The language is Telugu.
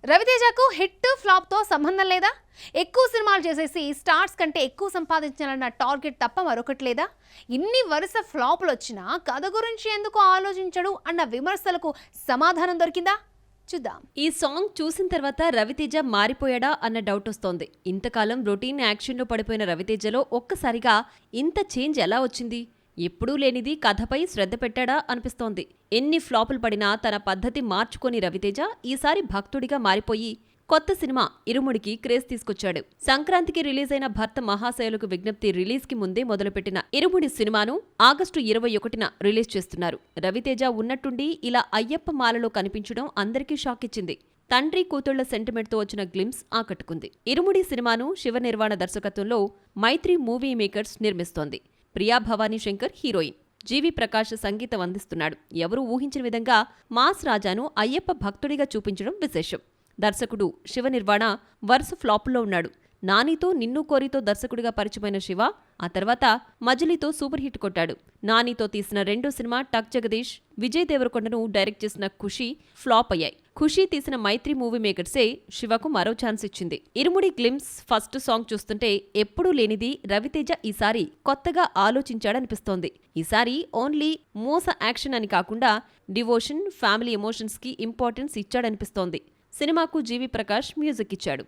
రవితేజకు హిట్ ఫ్లాప్ తో సంబంధం లేదా? ఎక్కువ సినిమాలు చేసేసి స్టార్స్ కంటే ఎక్కువ సంపాదించాలన్న టార్గెట్ తప్ప మరొకటి లేదా? ఇన్ని వరుస ఫ్లాపులు వచ్చినా కథ గురించి ఎందుకు ఆలోచించడు అన్న విమర్శలకు సమాధానం దొరికిందా? చూద్దాం. ఈ సాంగ్ చూసిన తర్వాత రవితేజ మారిపోయాడా అన్న డౌట్ వస్తోంది. ఇంతకాలం రొటీన్ యాక్షన్లో పడిపోయిన రవితేజలో ఒక్కసారిగా ఇంత చేంజ్ ఎలా వచ్చింది? ఎప్పుడూ లేనిది కథపై శ్రద్ధ పెట్టాడా అనిపిస్తోంది. ఎన్ని ఫ్లాపులు పడినా తన పద్ధతి మార్చుకొని రవితేజ ఈసారి భక్తుడిగా మారిపోయి కొత్త సినిమా ఇరుముడికి క్రేజ్ తీసుకొచ్చాడు. సంక్రాంతికి రిలీజైన భర్త మహాశయులకు విజ్ఞప్తి రిలీజ్కి ముందే మొదలుపెట్టిన ఇరుముడి సినిమాను ఆగస్టు 21న రిలీజ్ చేస్తున్నారు. రవితేజ ఉన్నట్టుండి ఇలా అయ్యప్ప మాలలో కనిపించడం అందరికీ షాక్ ఇచ్చింది. తండ్రి కూతుళ్ల సెంటిమెంట్తో వచ్చిన గ్లిమ్స్ ఆకట్టుకుంది. ఇరుముడి సినిమాను శివ నిర్వాణ దర్శకత్వంలో మైత్రి మూవీ మేకర్స్ నిర్మిస్తోంది. ప్రియా భవానీ శంకర్ హీరోయిన్, జీవి ప్రకాష్ సంగీతం అందిస్తున్నాడు. ఎవరూ ఊహించిన విధంగా మాస్ రాజాను అయ్యప్ప భక్తుడిగా చూపించడం విశేషం. దర్శకుడు శివ నిర్వాణ వరుస ఫ్లాపుల్లో ఉన్నాడు. నానితో నిన్ను కోరితో దర్శకుడిగా పరిచయమైన శివ ఆ తర్వాత మజిలీతో సూపర్ హిట్ కొట్టాడు. నానితో తీసిన రెండో సినిమా టక్ జగదీష్, విజయ్ దేవరకొండను డైరెక్ట్ చేసిన ఖుషీ ఫ్లాప్ అయ్యాయి. ఖుషీ తీసిన మైత్రి మూవీ మేకర్సే శివకు మరో ఛాన్స్ ఇచ్చింది. ఇరుముడి గ్లిమ్స్ ఫస్ట్ సాంగ్ చూస్తుంటే ఎప్పుడూ లేనిది రవితేజ ఈసారి కొత్తగా ఆలోచించాడనిపిస్తోంది. ఈసారి ఓన్లీ మోస యాక్షన్ అని కాకుండా డివోషన్, ఫ్యామిలీ ఎమోషన్స్ కి ఇంపార్టెన్స్ ఇచ్చాడనిపిస్తోంది. సినిమాకు జీవి ప్రకాష్ మ్యూజిక్ ఇచ్చాడు.